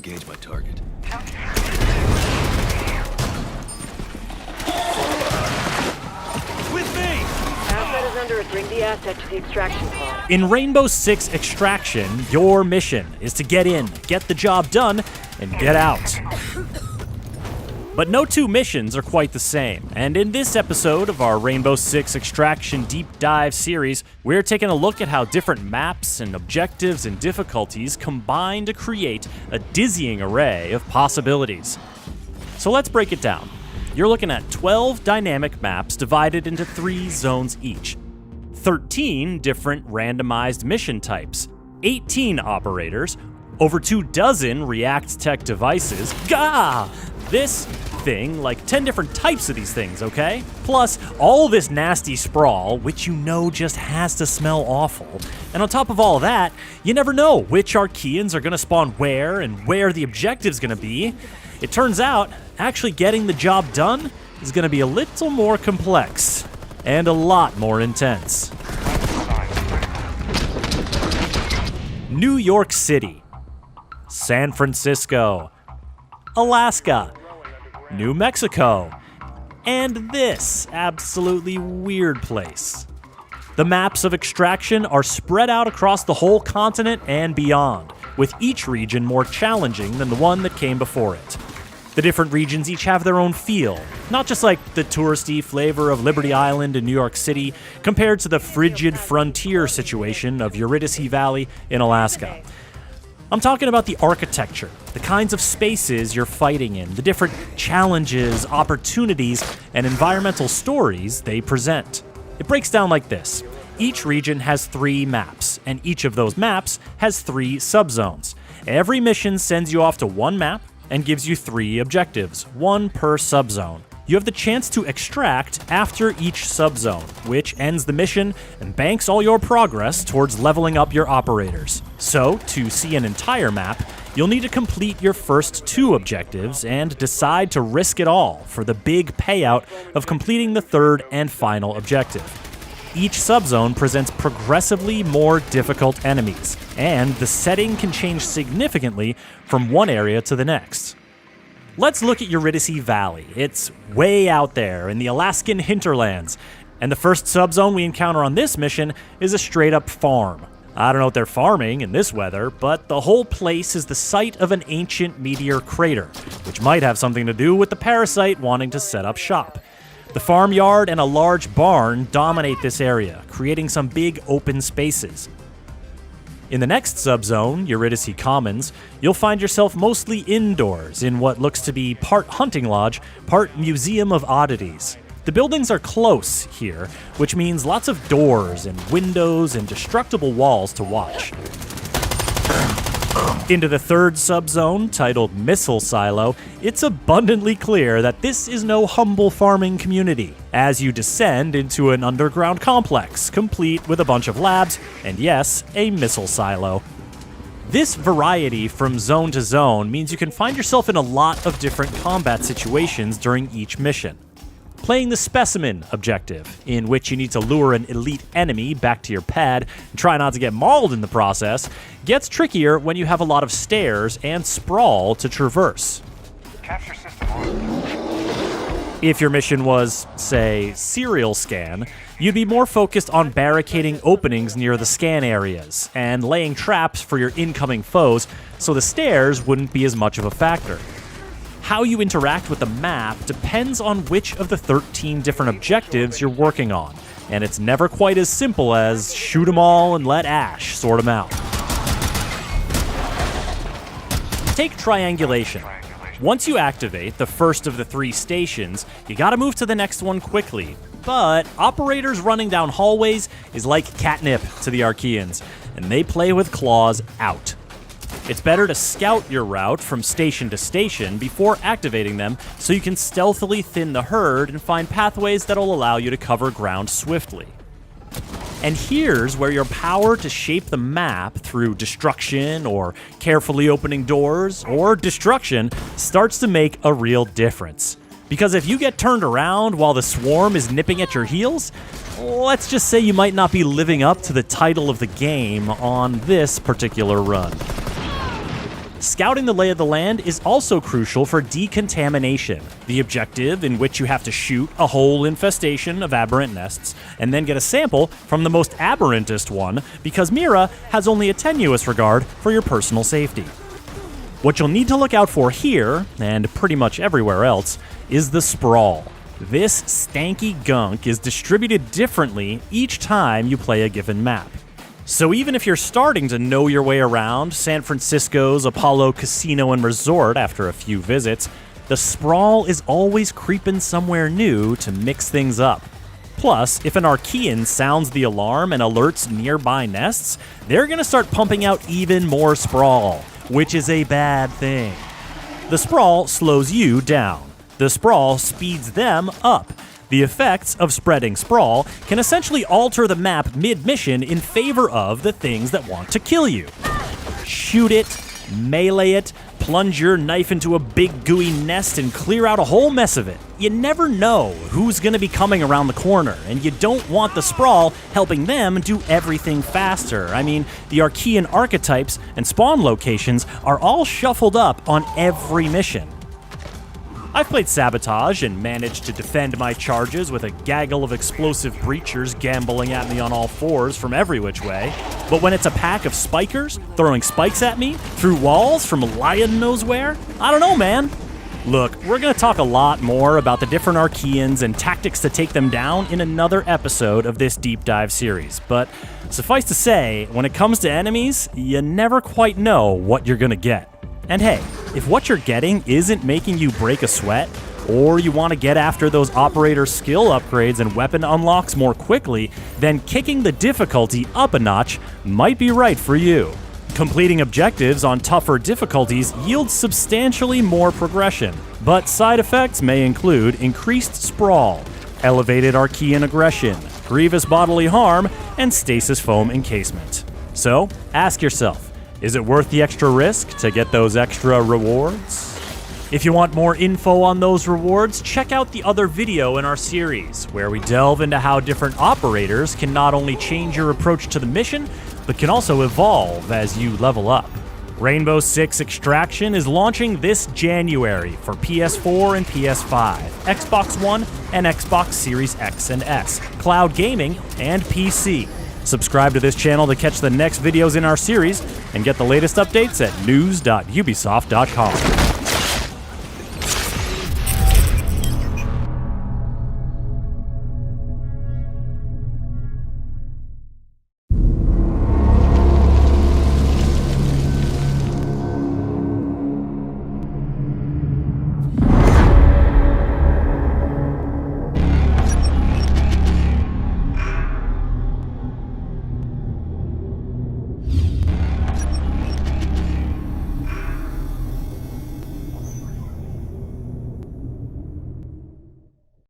engage my target. With me! Asset is under it. Bring the asset to the extraction pod. In Rainbow Six Extraction, your mission is to get in, get the job done, and get out. But no two missions are quite the same, and in this episode of our Rainbow Six Extraction Deep Dive series, we're taking a look at how different maps and objectives and difficulties combine to create a dizzying array of possibilities. So let's break it down. You're looking at 12 dynamic maps divided into 3 zones each, 13 different randomized mission types, 18 operators, over 24 React Tech devices, this thing, like 10 different types of these things, okay? Plus, all this nasty sprawl, which you know just has to smell awful. And on top of all that, you never know which Archeans are gonna spawn where and where the objective's gonna be. It turns out, actually getting the job done is gonna be a little more complex and a lot more intense. New York City, San Francisco, Alaska, New Mexico, and this absolutely weird place. The maps of Extraction are spread out across the whole continent and beyond, with each region more challenging than the one that came before it. The different regions each have their own feel, not just like the touristy flavor of Liberty Island in New York City compared to the frigid frontier situation of Eurydice Valley in Alaska. I'm talking about the architecture, the kinds of spaces you're fighting in, the different challenges, opportunities, and environmental stories they present. It breaks down like this. Each region has 3 maps, and each of those maps has 3 subzones. Every mission sends you off to one map and gives you 3 objectives, 1 per subzone. You have the chance to extract after each subzone, which ends the mission and banks all your progress towards leveling up your operators. So, to see an entire map, you'll need to complete your first 2 objectives and decide to risk it all for the big payout of completing the 3rd and final objective. Each subzone presents progressively more difficult enemies, and the setting can change significantly from one area to the next. Let's look at Eurydice Valley. It's way out there in the Alaskan hinterlands, and the first subzone we encounter on this mission is a straight-up farm. I don't know what they're farming in this weather, but the whole place is the site of an ancient meteor crater, which might have something to do with the parasite wanting to set up shop. The farmyard and a large barn dominate this area, creating some big open spaces. In the next subzone, Eurydice Commons, you'll find yourself mostly indoors in what looks to be part hunting lodge, part museum of oddities. The buildings are close here, which means lots of doors and windows and destructible walls to watch. Into the 3rd subzone, titled Missile Silo, it's abundantly clear that this is no humble farming community, as you descend into an underground complex, complete with a bunch of labs, and yes, a missile silo. This variety from zone to zone means you can find yourself in a lot of different combat situations during each mission. Playing the Specimen objective, in which you need to lure an elite enemy back to your pad and try not to get mauled in the process, gets trickier when you have a lot of stairs and sprawl to traverse. Capture system on. If your mission was, say, serial scan, you'd be more focused on barricading openings near the scan areas and laying traps for your incoming foes, so the stairs wouldn't be as much of a factor. How you interact with the map depends on which of the 13 different objectives you're working on, and it's never quite as simple as shoot them all and let Ash sort them out. Take triangulation. Once you activate the first of the 3 stations, you gotta move to the next one quickly. But operators running down hallways is like catnip to the Archeans, and they play with claws out. It's better to scout your route from station to station before activating them so you can stealthily thin the herd and find pathways that'll allow you to cover ground swiftly. And here's where your power to shape the map through destruction or carefully opening doors or destruction starts to make a real difference. Because if you get turned around while the swarm is nipping at your heels, let's just say you might not be living up to the title of the game on this particular run. scouting the lay of the land is also crucial for decontamination, the objective in which you have to shoot a whole infestation of aberrant nests and then get a sample from the most aberrantest one, because Mira has only a tenuous regard for your personal safety. What you'll need to look out for here, and pretty much everywhere else, is the sprawl. This stanky gunk is distributed differently each time you play a given map. So even if you're starting to know your way around San Francisco's Apollo Casino and Resort after a few visits, the sprawl is always creeping somewhere new to mix things up. Plus, if an Archean sounds the alarm and alerts nearby nests, they're gonna start pumping out even more sprawl, which is a bad thing. The sprawl slows you down. The sprawl speeds them up. The effects of spreading sprawl can essentially alter the map mid-mission in favor of the things that want to kill you. Shoot it, melee it, plunge your knife into a big gooey nest and clear out a whole mess of it. You never know who's gonna be coming around the corner, and you don't want the sprawl helping them do everything faster. I mean, the Archean archetypes and spawn locations are all shuffled up on every mission. I've played Sabotage and managed to defend my charges with a gaggle of explosive breachers gambling at me on all fours from every which way. But when it's a pack of spikers throwing spikes at me through walls from lion knows where, I don't know, man. Look, we're going to talk a lot more about the different Archeans and tactics to take them down in another episode of this deep dive series. But suffice to say, when it comes to enemies, you never quite know what you're going to get. And hey, if what you're getting isn't making you break a sweat, or you want to get after those operator skill upgrades and weapon unlocks more quickly, then kicking the difficulty up a notch might be right for you. Completing objectives on tougher difficulties yields substantially more progression, but side effects may include increased sprawl, elevated Archean aggression, grievous bodily harm, and stasis foam encasement. So, ask yourself, is it worth the extra risk to get those extra rewards? If you want more info on those rewards, check out the other video in our series, where we delve into how different operators can not only change your approach to the mission, but can also evolve as you level up. Rainbow Six Extraction is launching this January for PS4 and PS5, Xbox One, and Xbox Series X and S, cloud gaming, and PC. Subscribe to this channel to catch the next videos in our series and get the latest updates at news.ubisoft.com.